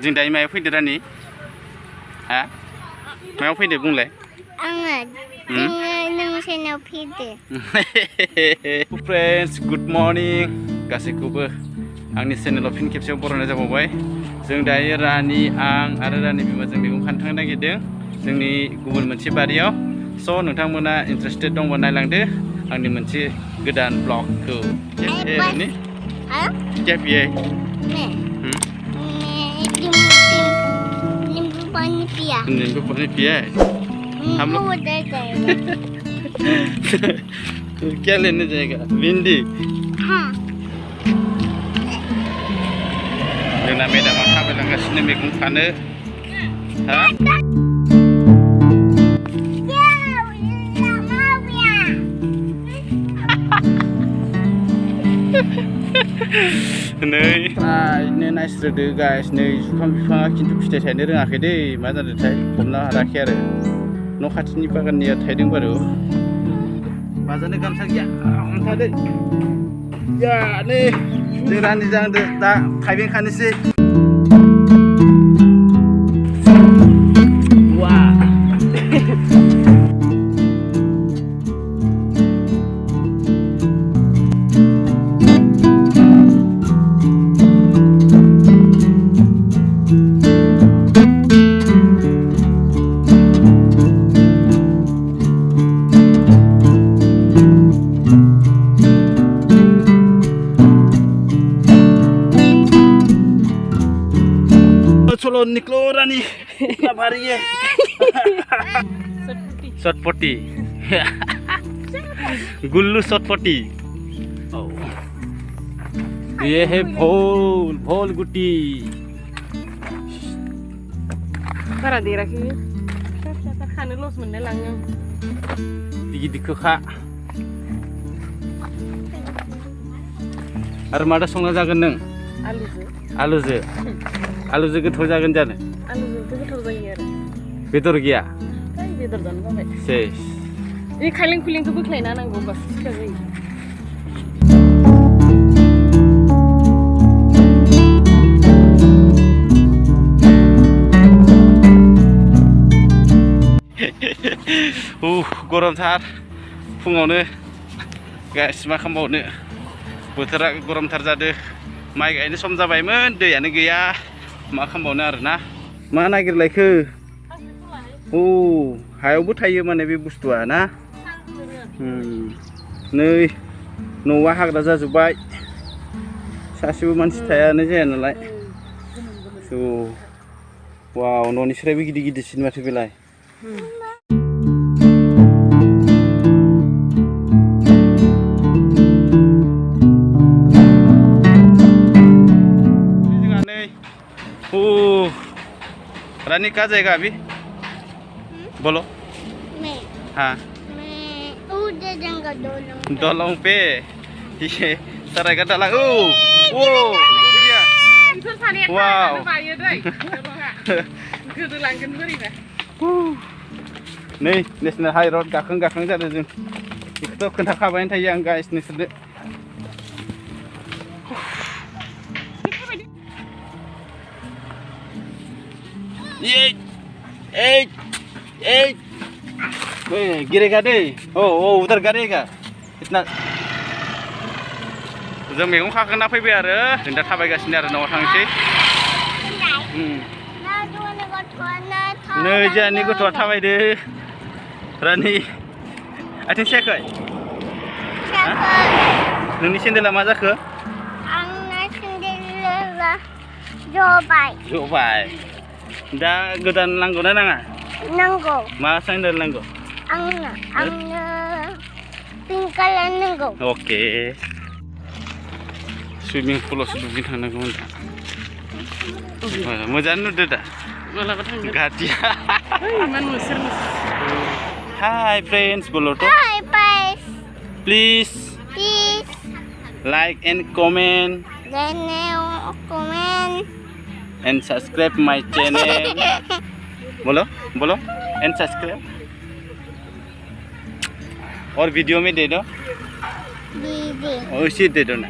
जों दायो मायाव फैदो रानि हा मायाव फैदो बुंलाय आङो नोंसानाव फैदो फ्रेन्ड्स गुड मर्निं गासैखौबो आंनि चेनेलाव फिन खेबसेयाव बरायनाय जाबावबाय जों दायो रानि आं आरो रानि बिमाजों मैगं खानो थांनो नागिरदों जोंनि गुबुन मोनसे बारियाव स' नोंथांमोना इन्टारेस्टेड दंबा नायलांदो आंनि मोनसे गोदान ब्लगखौ क्या पिए नींबू पानी पिया नींबू पानी पिए हम लोग क्या लेने जाएगा भिंडी हाँ जोंना मेदामा थाबायलांगासिनो मैगं खानो हा नै नायनो नायस्रोदो गाइस नै जुखाम बिफाङा खिन्थु फिथाइ थायनो रोङाखै दै मा जादोंथाय हमनो हाराखै आरो न' खाथिनि बागाननिया थायदों बारु बाजानो गामसा गैया हमथादो या नै जों रानिजों दा थाइबें खानोसै वा चलो निकलो रानी इतना भारी है सटपटी गुल्लू सटपटी ये है भोल भोल गुटी बारा देराखै फिसा खानो लस मोनलाय लाङो गिदिरखौ खा आरो मादा संना जागोन नों आलुजो आलुजों गोथाव जागोन जानो आलुजोंथ' गोथाव जायो आरो बेदर गैया बेदर जानो बाबाय सेस बे खायलें खुलेंखौ बोख्लायना नांगौ होमबासो सिखा जायो गरमथार फुङावनो गाइस मा खालामबावनो बोथोरा गरमथार जादों माइ गायनो सम जाबायमोन दैयानो गैया मा खालामबावनो आरोना मा नागिरलायखो हायावबो थायो माने बे बुस्थुआ ना नै न'आ हाग्रा जाजोब्बाय सासेबो मानसि थायानो जाया नालाय स' वाव न'निफ्रायबो गिदिर गिदिरसिन माथो बेलाय रानी का जाएगा अभी बोलो मैं हाँ उधर जाऊंगा डोलों पे ये सराय का डाला ओ डूब गया वाव नै नेशनेल हाई रोड गाखों जादों जों बेखौथ' खोन्थाखाबायानो थायो आं गाइस नोंसोरनो गिरेगा दे उधर गिरेगा इतना जों मैगं खाखोना फैबाय आरो जों दा थाबायगासिनो आरो न'आव थांसै नै जोंहानि गथ'आ थाबायदो रानि आथिं सायाखै नोंनि सेन्देला मा जाखो आंना सेन्देला जबाय दा गोदान नांगौ ना नाङा नांगौ मा सेन्देल नांगौ आंनो पिंक कालार नांगौ अके सुइमिं पुलावसो दुगैनो थांनांगौमोन दा मोजाङानो नुदो दा मालाबा थांगोन गादिया इमान मोसोर हाय फ्रेन्ड्स बोलोथ' hi guys please like and comment and subscribe my channel बोलो and subscribe और वीडियो में दे दो दीदी उसी दे दो ना